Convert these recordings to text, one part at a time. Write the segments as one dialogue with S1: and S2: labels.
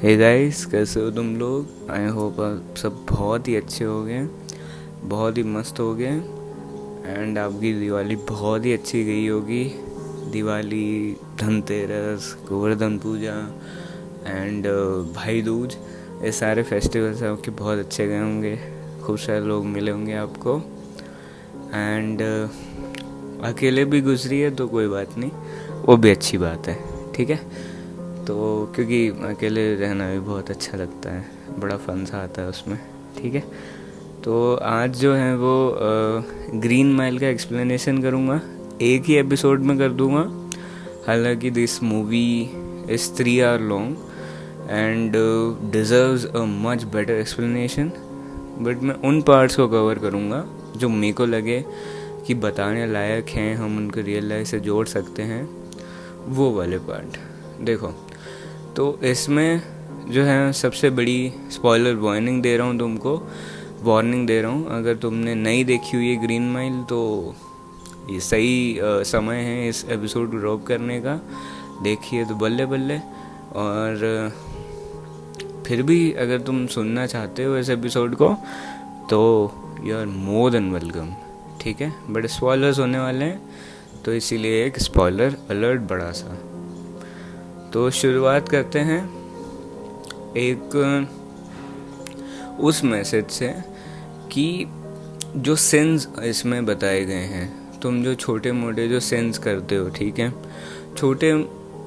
S1: Hey guys, कैसे हो तुम लोग। आई होप आप सब बहुत ही अच्छे हो गए, बहुत ही मस्त हो गए एंड आपकी दिवाली बहुत ही अच्छी गई होगी। दिवाली, धनतेरस, गोवर्धन पूजा एंड भाई दूज, ये सारे फेस्टिवल्स आपके बहुत अच्छे गए होंगे। खूब सारे लोग मिले होंगे आपको एंड अकेले भी गुजरी है तो कोई बात नहीं, वो भी अच्छी बात है। ठीक है, तो क्योंकि अकेले रहना भी बहुत अच्छा लगता है, बड़ा फन सा आता है उसमें। ठीक है, तो आज जो है वो ग्रीन माइल का एक्सप्लेनेशन करूँगा, एक ही एपिसोड में कर दूँगा। हालांकि this movie is 3 hour long and deserves a much better explanation, but मैं उन पार्ट्स को कवर करूँगा जो मेरे को लगे कि बताने लायक हैं, हम उनको रियल लाइफ से जोड़ सकते हैं, वो वाले पार्ट। देखो, तो इसमें जो है सबसे बड़ी स्पॉइलर वार्निंग दे रहा हूँ तुमको, वार्निंग दे रहा हूँ। अगर तुमने नहीं देखी हुई है ग्रीन माइल तो ये सही समय है इस एपिसोड को ड्रॉप करने का। देखिए तो बल्ले बल्ले। और फिर भी अगर तुम सुनना चाहते हो इस एपिसोड को तो you are more than welcome. ठीक है, बट स्पॉयलर्स होने वाले हैं तो इसीलिए एक स्पॉइलर अलर्ट बड़ा सा। तो शुरुआत करते हैं एक उस मैसेज से कि जो सिंस इसमें बताए गए हैं, तुम जो छोटे मोटे जो सिंस करते हो, ठीक है, छोटे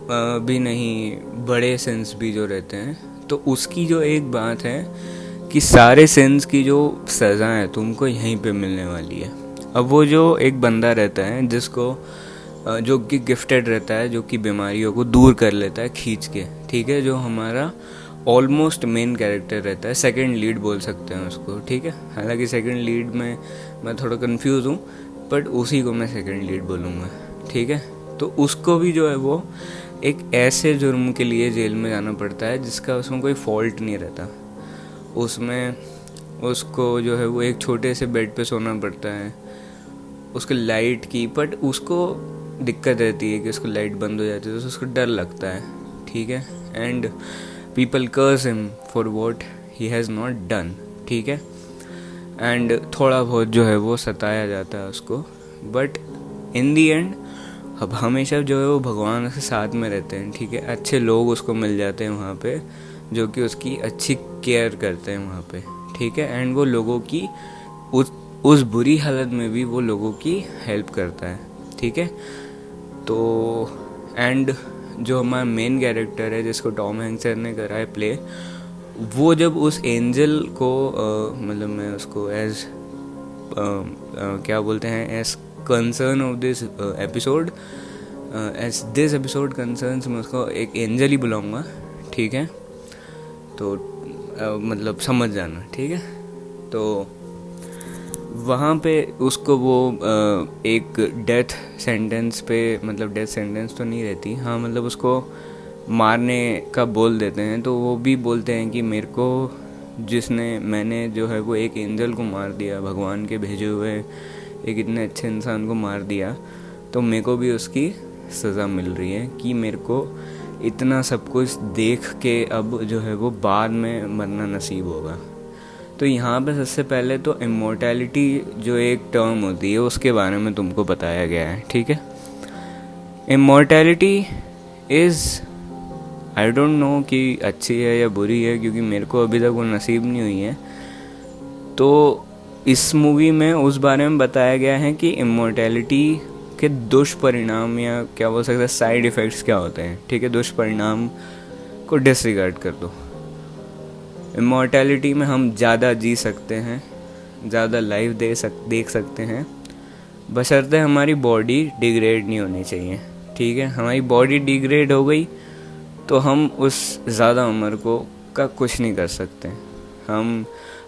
S1: भी नहीं, बड़े सिंस भी जो रहते हैं, तो उसकी जो एक बात है कि सारे सिंस की जो सज़ा है तुमको यहीं पे मिलने वाली है। अब वो जो एक बंदा रहता है जिसको जो कि गिफ्टेड रहता है, जो कि बीमारियों को दूर कर लेता है खींच के, ठीक है, जो हमारा ऑलमोस्ट मेन कैरेक्टर रहता है, सेकंड लीड बोल सकते हैं उसको। ठीक है, हालांकि सेकंड लीड में मैं थोड़ा कंफ्यूज हूँ, बट उसी को मैं सेकंड लीड बोलूँगा। ठीक है, तो उसको भी जो है वो एक ऐसे जुर्म के लिए जेल में जाना पड़ता है जिसका उसमें कोई फॉल्ट नहीं रहता। उसमें उसको जो है वो एक छोटे से बेड पे सोना पड़ता है, उसके लाइट की, बट उसको दिक्कत रहती है कि उसको लाइट बंद हो जाती है तो उसको डर लगता है। ठीक है, and people curse him for what he has not done. ठीक है, एंड थोड़ा बहुत जो है वो सताया जाता है उसको, बट इन दी एंड अब हमेशा जो है वो भगवान के साथ में रहते हैं। ठीक है, अच्छे लोग उसको मिल जाते हैं वहाँ पे जो कि उसकी अच्छी केयर करते हैं वहाँ पे। ठीक है, एंड वो लोगों की उस बुरी हालत में भी वो लोगों की हेल्प करता है। ठीक है, तो एंड जो हमारा मेन कैरेक्टर है जिसको टॉम हैंक्स सर ने करा है प्ले, वो जब उस एंजल को मतलब मैं उसको एज क्या बोलते हैं, as concern of this episode, as this episode concerns, मैं उसको एक एंजल ही बुलाऊंगा। ठीक है, तो मतलब समझ जाना। ठीक है, तो वहाँ पे उसको वो एक डेथ सेंटेंस पे, मतलब डेथ सेंटेंस तो नहीं रहती, हाँ, मतलब उसको मारने का बोल देते हैं। तो वो भी बोलते हैं कि मेरे को मैंने जो है वो एक एंजल को मार दिया, भगवान के भेजे हुए एक इतने अच्छे इंसान को मार दिया, तो मेरे को भी उसकी सज़ा मिल रही है कि मेरे को इतना सब कुछ देख के अब जो है वो बाद में मरना नसीब होगा। तो यहाँ पे सबसे पहले तो इमोर्टैलिटी जो एक टर्म होती है उसके बारे में तुमको बताया गया है। ठीक है, immortality is, I don't know कि अच्छी है या बुरी है, क्योंकि मेरे को अभी तक वो नसीब नहीं हुई है। तो इस मूवी में उस बारे में बताया गया है कि इमोर्टैलिटी के दुष्परिणाम, या क्या बोल सकते हैं, साइड इफ़ेक्ट्स क्या होते हैं। ठीक है, दुष्परिणाम को डिसरिगार्ड कर दो। इमॉर्टैलिटी में हम ज़्यादा जी सकते हैं, ज़्यादा लाइफ देख सकते हैं, बशर्ते हमारी बॉडी डिग्रेड नहीं होनी चाहिए। ठीक है, हमारी बॉडी डिग्रेड हो गई तो हम उस ज़्यादा उम्र का कुछ नहीं कर सकते। हम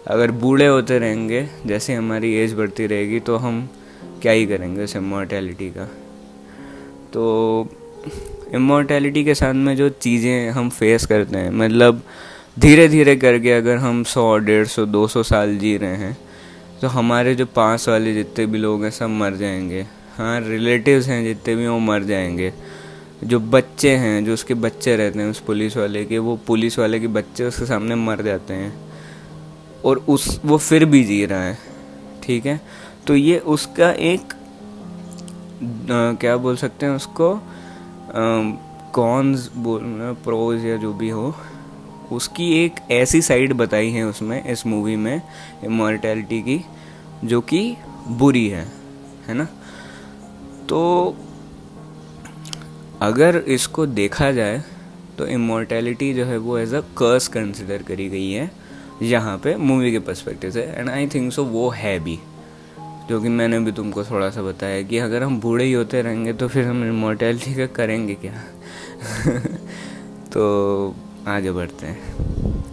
S1: अगर बूढ़े होते रहेंगे, जैसे हमारी एज बढ़ती रहेगी, तो हम क्या ही करेंगे उस इमॉर्टैलिटी का। तो इमॉर्टैलिटी के साथ में जो चीज़ें हम फेस करते हैं, मतलब धीरे धीरे करके अगर हम 100, 150, 200 साल जी रहे हैं तो हमारे जो पास वाले जितने भी लोग हैं सब मर जाएंगे। हाँ, रिलेटिव्स हैं जितने भी वो मर जाएंगे। जो बच्चे हैं, जो उसके बच्चे रहते हैं उस पुलिस वाले के, वो पुलिस वाले के बच्चे उसके सामने मर जाते हैं और वो फिर भी जी रहा है, ठीक है। तो ये उसका एक क्या बोल सकते हैं उसको, कॉन्स बोलना, प्रोज या जो भी हो, उसकी एक ऐसी साइड बताई है उसमें, इस मूवी में, इमॉर्टैलिटी की, जो कि बुरी है ना। तो अगर इसको देखा जाए तो इमॉर्टैलिटी जो है वो एज अ कर्स कंसिडर करी गई है यहाँ पे मूवी के पर्सपेक्टिव से, एंड आई थिंक सो वो है भी, जो कि मैंने भी तुमको थोड़ा सा बताया कि अगर हम बूढ़े ही होते रहेंगे तो फिर हम इमॉर्टैलिटी का करेंगे क्या। तो आगे बढ़ते हैं।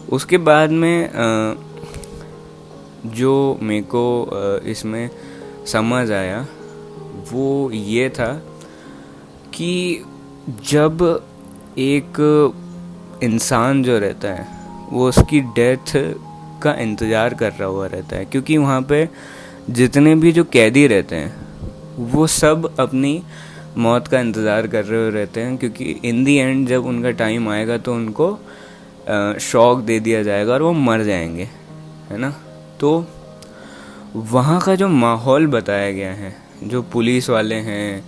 S1: उसके बाद में जो मेरे को इसमें समझ आया वो ये था कि जब एक इंसान जो रहता है वो उसकी डेथ का इंतज़ार कर रहा हुआ रहता है, क्योंकि वहाँ पे जितने भी जो कैदी रहते हैं वो सब अपनी मौत का इंतज़ार कर रहे रहते हैं, क्योंकि इन दी एंड जब उनका टाइम आएगा तो उनको शॉक दे दिया जाएगा और वो मर जाएंगे, है ना। तो वहाँ का जो माहौल बताया गया है, जो पुलिस वाले हैं,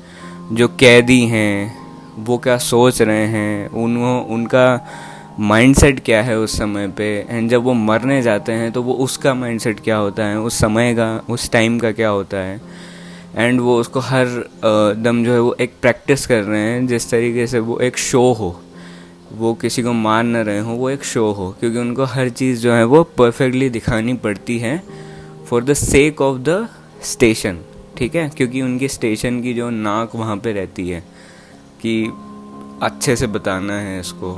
S1: जो कैदी हैं, वो क्या सोच रहे हैं, उनका माइंडसेट क्या है उस समय पे, एंड जब वो मरने जाते हैं तो वो उसका माइंडसेट क्या होता है, उस समय का, उस टाइम का क्या होता है, एंड वो उसको हर दम जो है वो एक प्रैक्टिस कर रहे हैं, जिस तरीके से वो एक शो हो, वो किसी को मार न रहे हो, वो एक शो हो, क्योंकि उनको हर चीज़ जो है वो परफेक्टली दिखानी पड़ती है for the sake of the station, ठीक है। क्योंकि उनके स्टेशन की जो नाक वहाँ पे रहती है कि अच्छे से बताना है इसको,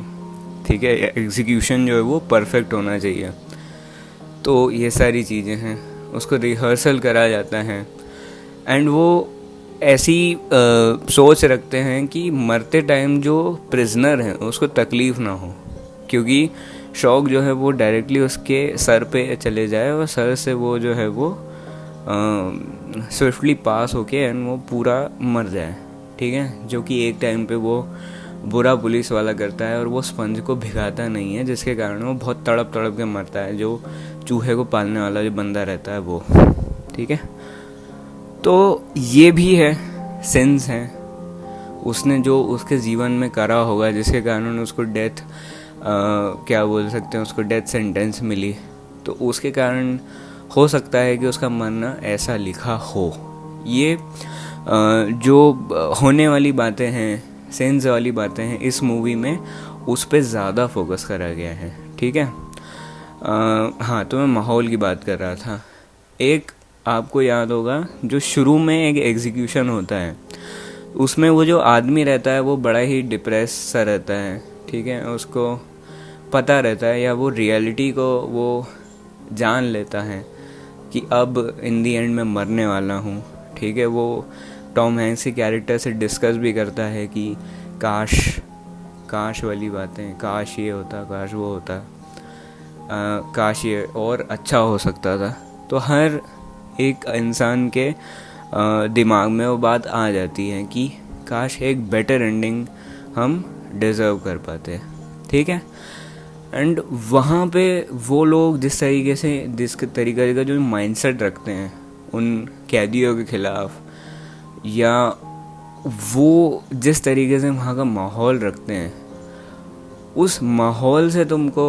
S1: ठीक है, एग्जीक्यूशन जो है वो परफेक्ट होना चाहिए। तो ये सारी चीज़ें हैं, उसको रिहर्सल करा जाता है, एंड वो ऐसी सोच रखते हैं कि मरते टाइम जो प्रिजनर है उसको तकलीफ़ ना हो, क्योंकि शॉक जो है वो डायरेक्टली उसके सर पे चले जाए और सर से वो जो है वो स्विफ्टली पास होके एंड वो पूरा मर जाए, ठीक है। जो कि एक टाइम पे वो बुरा पुलिस वाला करता है और वो स्पंज को भिगाता नहीं है, जिसके कारण वो बहुत तड़प तड़प के मरता है, जो चूहे को पालने वाला जो बंदा रहता है वो, ठीक है। तो ये भी है, सिंस है, उसने जो उसके जीवन में करा होगा जिसके कारण उसको डेथ क्या बोल सकते हैं उसको, डेथ सेंटेंस मिली, तो उसके कारण हो सकता है कि उसका मरना ऐसा लिखा हो। ये जो होने वाली बातें हैं, सेंस वाली बातें हैं इस मूवी में, उस पर ज़्यादा फोकस करा गया है, ठीक है। हाँ, तो मैं माहौल की बात कर रहा था। एक आपको याद होगा जो शुरू में एक एग्जीक्यूशन होता है, उसमें वो जो आदमी रहता है वो बड़ा ही डिप्रेस सा रहता है, ठीक है। उसको पता रहता है, या वो रियलिटी को वो जान लेता है कि अब इन दी एंड में मरने वाला हूँ, ठीक है। वो टॉम हैंक्स के कैरेक्टर से डिस्कस भी करता है कि काश वाली बातें, काश ये होता, काश वो होता, काश ये और अच्छा हो सकता था। तो हर एक इंसान के दिमाग में वो बात आ जाती है कि काश एक बेटर एंडिंग हम डिज़र्व कर पाते, ठीक है। एंड वहाँ पे वो लोग जिस तरीके का जो माइंडसेट रखते हैं उन कैदियों के खिलाफ, या वो जिस तरीके से वहाँ का माहौल रखते हैं, उस माहौल से तुमको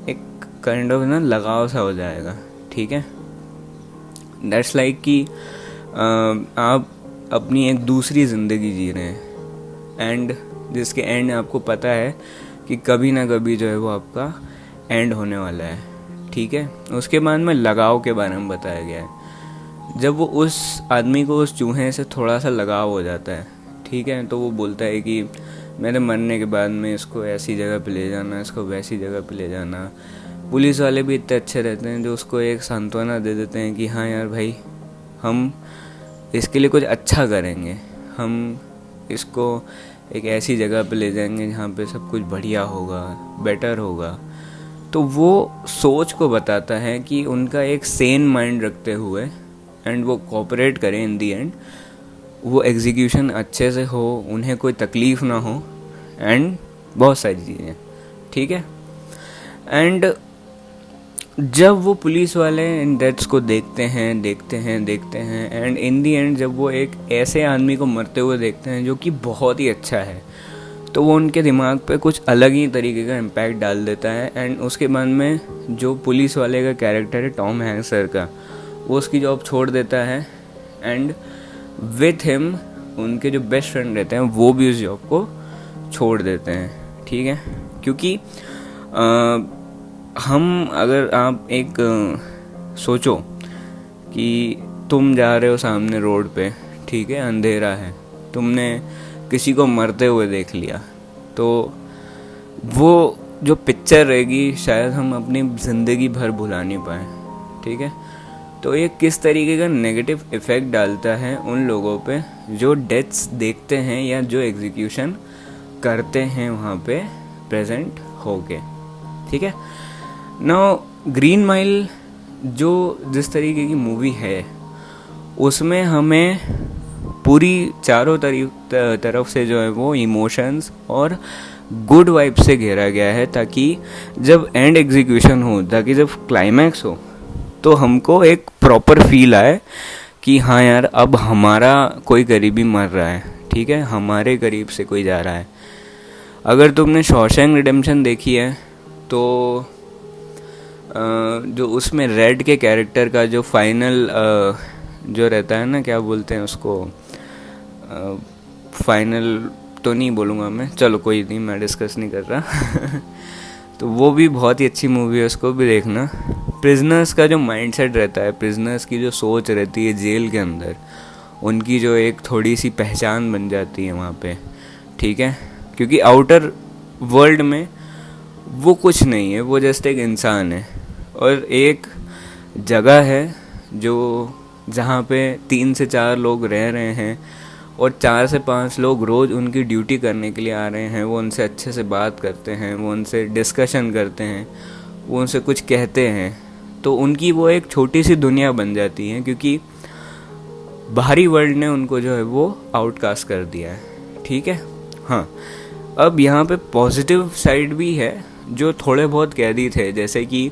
S1: एक काइंड ऑफ ना लगाव सा हो जाएगा, ठीक है। दैट्स लाइक कि आप अपनी एक दूसरी ज़िंदगी जी रहे हैं, एंड जिसके एंड आपको पता है कि कभी ना कभी जो है वो आपका एंड होने वाला है, ठीक है। उसके बाद में लगाव के बारे में बताया गया है। जब वो उस आदमी को उस चूहे से थोड़ा सा लगाव हो जाता है, ठीक है, तो वो बोलता है कि मेरे मरने के बाद में इसको ऐसी जगह पे ले जाना, इसको वैसी जगह पे ले जाना। पुलिस वाले भी इतने अच्छे रहते हैं जो उसको एक सांत्वना दे देते हैं कि हाँ यार भाई, हम इसके लिए कुछ अच्छा करेंगे, हम इसको एक ऐसी जगह पे ले जाएंगे जहाँ पे सब कुछ बढ़िया होगा, बेटर होगा। तो वो सोच को बताता है कि उनका एक सेन माइंड रखते हुए एंड वो कोऑपरेट करें इन दी एंड, वो एग्जीक्यूशन अच्छे से हो, उन्हें कोई तकलीफ़ ना हो, एंड बहुत सारी चीज़ें, ठीक है। एंड जब वो पुलिस वाले इन डेथ्स को देखते हैं एंड इन दी एंड जब वो एक ऐसे आदमी को मरते हुए देखते हैं जो कि बहुत ही अच्छा है, तो वो उनके दिमाग पे कुछ अलग ही तरीके का इम्पैक्ट डाल देता है। एंड उसके बाद में जो पुलिस वाले का कैरेक्टर है टॉम हैंक्स सर का, वो उसकी जॉब छोड़ देता है एंड विथ हिम उनके जो बेस्ट फ्रेंड रहते हैं वो भी उस जॉब को छोड़ देते हैं, ठीक है। क्योंकि हम अगर आप एक सोचो कि तुम जा रहे हो सामने रोड पे, ठीक है, अंधेरा है, तुमने किसी को मरते हुए देख लिया, तो वो जो पिक्चर रहेगी शायद हम अपनी ज़िंदगी भर भुला नहीं पाए, ठीक है। तो ये किस तरीके का नेगेटिव इफ़ेक्ट डालता है उन लोगों पे जो डेथ्स देखते हैं या जो एग्जीक्यूशन करते हैं वहाँ पे प्रेजेंट होके, ठीक है। नाउ ग्रीन माइल जो जिस तरीके की मूवी है उसमें हमें पूरी चारों तरफ से जो है वो इमोशंस और गुड वाइब से घेरा गया है, ताकि जब एंड एग्जीक्यूशन हो, ताकि जब क्लाइमैक्स हो, तो हमको एक प्रॉपर फील आए कि हाँ यार अब हमारा कोई करीबी मर रहा है, ठीक है, हमारे करीब से कोई जा रहा है। अगर तुमने शॉशैंक रिडेम्पशन देखी है तो जो उसमें रेड के कैरेक्टर का जो फाइनल जो रहता है ना, क्या बोलते हैं उसको, फाइनल तो नहीं बोलूँगा मैं, चलो कोई नहीं, मैं डिस्कस नहीं कर रहा तो वो भी बहुत ही अच्छी मूवी है, उसको भी देखना। प्रिजनर्स का जो माइंडसेट रहता है, प्रिजनर्स की जो सोच रहती है जेल के अंदर, उनकी जो एक थोड़ी सी पहचान बन जाती है वहाँ पे, ठीक है। क्योंकि आउटर वर्ल्ड में वो कुछ नहीं है, वो जस्ट एक इंसान है, और एक जगह है जो जहाँ पे 3 से 4 लोग रह रहे हैं और 4 से 5 लोग रोज़ उनकी ड्यूटी करने के लिए आ रहे हैं। वो उनसे अच्छे से बात करते हैं, वो उनसे डिस्कशन करते हैं, वो उनसे कुछ कहते हैं, तो उनकी वो एक छोटी सी दुनिया बन जाती है, क्योंकि बाहरी वर्ल्ड ने उनको जो है वो आउटकास्ट कर दिया है, ठीक है। हाँ, अब यहाँ पे पॉजिटिव साइड भी है, जो थोड़े बहुत कैदी थे, जैसे कि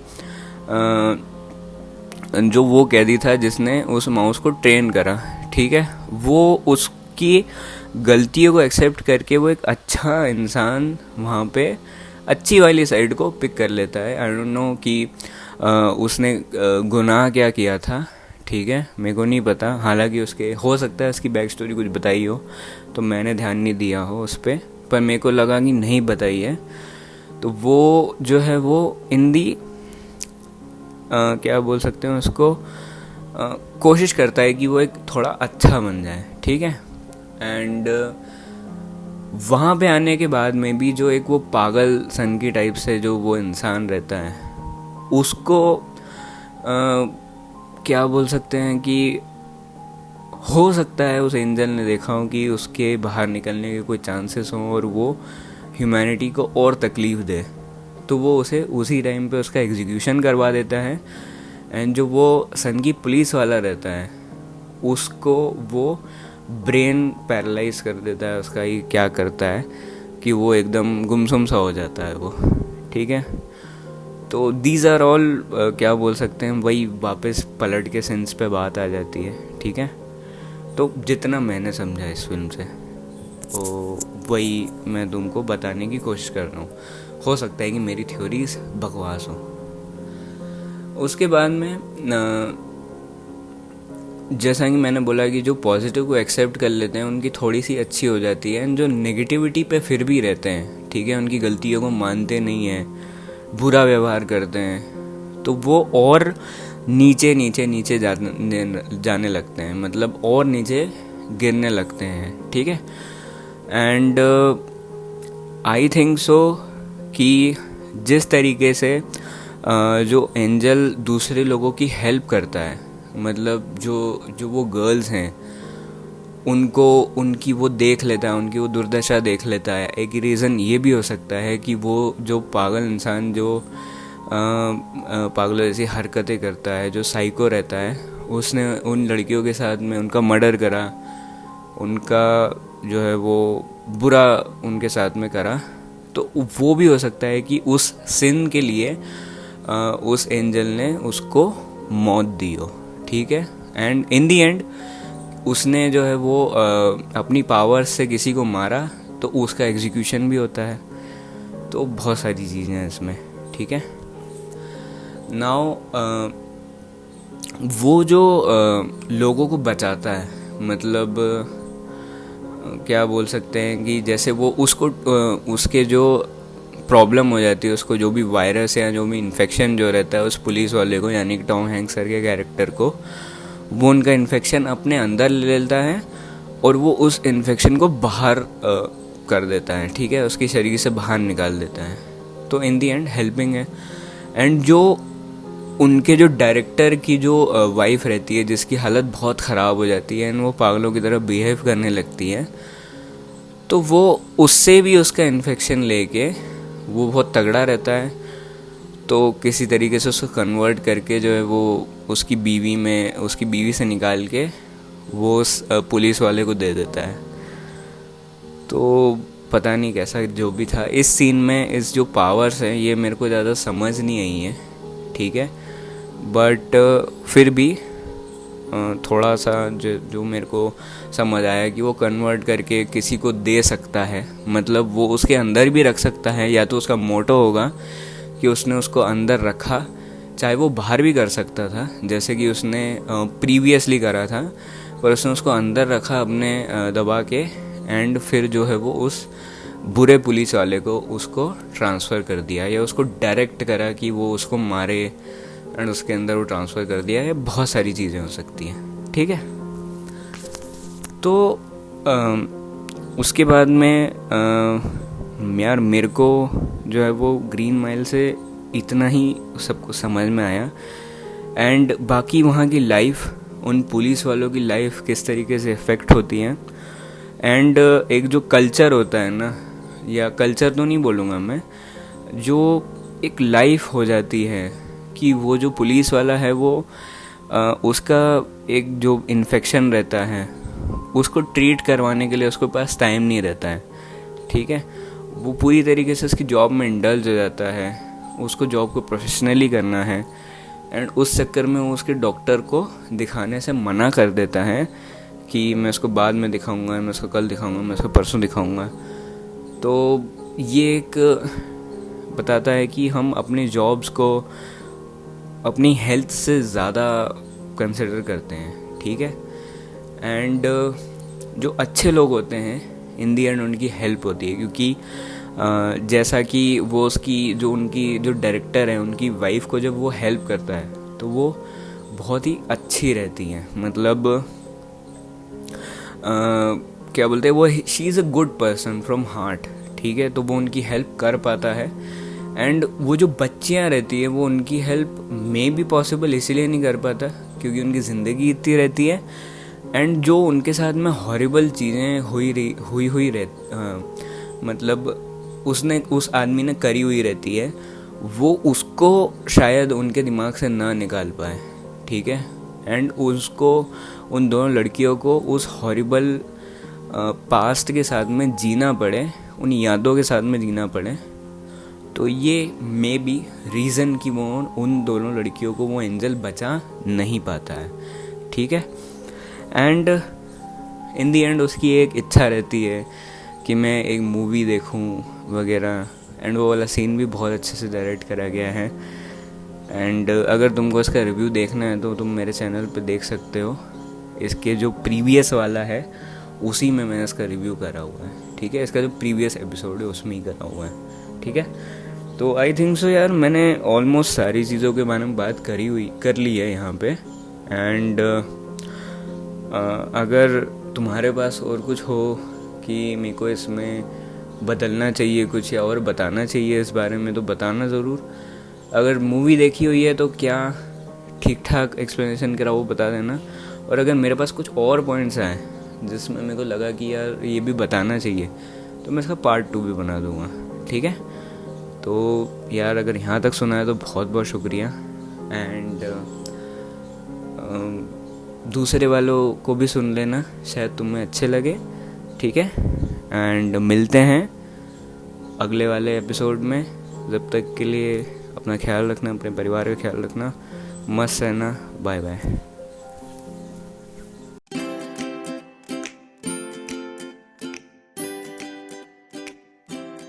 S1: जो वो कैदी था जिसने उस माउस को ट्रेन करा, ठीक है, वो उसकी गलतियों को एक्सेप्ट करके वो एक अच्छा इंसान वहाँ पे अच्छी वाली साइड को पिक कर लेता है। आई डोंट नो कि उसने गुनाह क्या किया था, ठीक है, मेरे को नहीं पता, हालांकि उसके हो सकता है उसकी बैक स्टोरी कुछ बताई हो तो मैंने ध्यान नहीं दिया हो उस पर मेरे को लगा कि नहीं बताई है। तो वो जो है वो इन दी क्या बोल सकते हैं उसको, कोशिश करता है कि वो एक थोड़ा अच्छा बन जाए, ठीक है। एंड वहाँ पे आने के बाद में भी जो एक वो पागल सन की टाइप से जो वो इंसान रहता है, उसको क्या बोल सकते हैं कि हो सकता है उस एंजल ने देखा हो कि उसके बाहर निकलने के कोई चांसेस हों और वो ह्यूमैनिटी को और तकलीफ़ दे, तो वो उसे उसी टाइम पे उसका एग्जीक्यूशन करवा देता है। एंड जो वो सन की पुलिस वाला रहता है उसको वो ब्रेन पैरालाइज कर देता है, उसका ही क्या करता है कि वो एकदम गुमसुम सा हो जाता है वो, ठीक है। तो दीज आर ऑल क्या बोल सकते हैं, वही वापस पलट के सेंस पे बात आ जाती है, ठीक है। तो जितना मैंने समझा इस फिल्म से तो वही मैं तुमको बताने की कोशिश कर रहा हूँ। हो सकता है कि मेरी थ्योरीज बकवास हो। उसके बाद में जैसा कि मैंने बोला कि जो पॉजिटिव को एक्सेप्ट कर लेते हैं उनकी थोड़ी सी अच्छी हो जाती है, एंड जो नेगेटिविटी पे फिर भी रहते हैं, ठीक है, उनकी गलतियों को मानते नहीं हैं, बुरा व्यवहार करते हैं, तो वो और नीचे नीचे नीचे जाने लगते हैं, मतलब और नीचे गिरने लगते हैं, ठीक है। एंड आई थिंक सो कि जिस तरीके से जो एंजल दूसरे लोगों की हेल्प करता है, मतलब जो वो गर्ल्स हैं उनको उनकी वो देख लेता है, उनकी वो दुर्दशा देख लेता है। एक रीज़न ये भी हो सकता है कि वो जो पागल इंसान जो पागलों जैसी हरकतें करता है, जो साइको रहता है, उसने उन लड़कियों के साथ में उनका मर्डर करा, उनका जो है वो बुरा उनके साथ में करा, तो वो भी हो सकता है कि उस सिन के लिए उस एंजल ने उसको मौत दी हो, ठीक है। एंड इन दी एंड उसने जो है वो अपनी पावर से किसी को मारा, तो उसका एग्जीक्यूशन भी होता है। तो बहुत सारी चीज़ें हैं इसमें, ठीक है। नाउ वो जो लोगों को बचाता है, मतलब क्या बोल सकते हैं कि जैसे वो उसको उसके जो प्रॉब्लम हो जाती है, उसको जो भी वायरस या जो भी इन्फेक्शन जो रहता है उस पुलिस वाले को, यानी कि टॉम हैंक्स सर के कैरेक्टर को, वो उनका इन्फेक्शन अपने अंदर ले लेता है और वो उस इन्फेक्शन को बाहर कर देता है, ठीक है, उसके शरीर से बाहर निकाल देता है। तो इन दी एंड हेल्पिंग है। एंड जो उनके जो डायरेक्टर की जो वाइफ रहती है, जिसकी हालत बहुत ख़राब हो जाती है एंड वो पागलों की तरह बिहेव करने लगती है, तो वो उससे भी उसका इन्फेक्शन लेके वो बहुत तगड़ा रहता है, तो किसी तरीके से उसको कन्वर्ट करके जो है वो उसकी बीवी से निकाल के वो उस पुलिस वाले को दे देता है। तो पता नहीं कैसा जो भी था इस सीन में, इस जो पावर्स हैं ये मेरे को ज़्यादा समझ नहीं आई है, ठीक है। बट फिर भी थोड़ा सा जो मेरे को समझ आया कि वो कन्वर्ट करके किसी को दे सकता है, मतलब वो उसके अंदर भी रख सकता है, या तो उसका मोटो होगा कि उसने उसको अंदर रखा, चाहे वो बाहर भी कर सकता था जैसे कि उसने प्रीवियसली करा था, पर उसने उसको अंदर रखा अपने दबा के, एंड फिर जो है वो उस बुरे पुलिस वाले को उसको ट्रांसफ़र कर दिया, या उसको डायरेक्ट करा कि वो उसको मारे एंड उसके अंदर वो ट्रांसफ़र कर दिया। या बहुत सारी चीज़ें हो सकती हैं, ठीक है। तो उसके बाद में यार मेरे को जो है वो ग्रीन माइल से इतना ही सब कुछ समझ में आया। एंड बाकी वहाँ की लाइफ, उन पुलिस वालों की लाइफ किस तरीके से इफ़ेक्ट होती है, एंड एक जो कल्चर होता है ना, या कल्चर तो नहीं बोलूँगा मैं, जो एक लाइफ हो जाती है कि वो जो पुलिस वाला है वो उसका एक जो इन्फेक्शन रहता है उसको ट्रीट करवाने के लिए उसके पास टाइम नहीं रहता है, ठीक है। वो पूरी तरीके से उसकी जॉब में इंडल्ज हो जाता है, उसको जॉब को प्रोफेशनली करना है, एंड उस चक्कर में वो उसके डॉक्टर को दिखाने से मना कर देता है कि मैं इसको बाद में दिखाऊंगा, मैं इसको कल दिखाऊंगा, मैं इसको परसों दिखाऊंगा। तो ये एक बताता है कि हम अपनी जॉब्स को अपनी हेल्थ से ज़्यादा कंसिडर करते हैं, ठीक है। एंड जो अच्छे लोग होते हैं इन दी एंड उनकी हेल्प होती है, क्योंकि जैसा कि वो उनकी जो डायरेक्टर है उनकी वाइफ को जब वो हेल्प करता है तो वो बहुत ही अच्छी रहती हैं, मतलब क्या बोलते हैं वो, she is a good person from heart, ठीक है। तो वो उनकी हेल्प कर पाता है। एंड वो जो बच्चियाँ रहती है वो उनकी हेल्प मे भी पॉसिबल इसलिए नहीं कर पाता क्योंकि उनकी ज़िंदगी इतनी रहती है, एंड जो उनके साथ में हॉरिबल चीज़ें हुई मतलब उस आदमी ने करी हुई रहती है, वो उसको शायद उनके दिमाग से ना निकाल पाए, ठीक है। एंड उसको, उन दोनों लड़कियों को उस हॉरिबल पास्ट के साथ में जीना पड़े, उन यादों के साथ में जीना पड़े। तो ये मे बी रीज़न कि वो उन दोनों लड़कियों को वो एंजल बचा नहीं पाता है, ठीक है। एंड इन दी एंड उसकी एक इच्छा रहती है कि मैं एक मूवी देखूं वगैरह, एंड वो वाला सीन भी बहुत अच्छे से डायरेक्ट करा गया है। एंड अगर तुमको इसका रिव्यू देखना है तो तुम मेरे चैनल पे देख सकते हो, इसके जो प्रीवियस वाला है उसी में मैंने इसका रिव्यू करा हुआ है, ठीक है। इसका जो प्रीवियस एपिसोड है उसमें ही करा हुआ है, ठीक है। तो आई थिंक सो यार मैंने ऑलमोस्ट सारी चीज़ों के बारे में बात कर ली है यहाँ पे। एंड अगर तुम्हारे पास और कुछ हो कि मेरे को इसमें बदलना चाहिए कुछ या और बताना चाहिए इस बारे में, तो बताना ज़रूर। अगर मूवी देखी हुई है तो क्या ठीक ठाक एक्सप्लेनेशन करा वो बता देना। और अगर मेरे पास कुछ और पॉइंट्स आए जिसमें मेरे को लगा कि यार ये भी बताना चाहिए तो मैं इसका पार्ट 2 भी बना दूँगा, ठीक है। तो यार अगर यहाँ तक सुना है तो बहुत बहुत शुक्रिया। एंड दूसरे वालों को भी सुन लेना, शायद तुम्हें अच्छे लगे, ठीक है। एंड मिलते हैं अगले वाले एपिसोड में। जब तक के लिए अपना ख्याल रखना, अपने परिवार का ख्याल रखना, मस्त रहना, बाय बाय।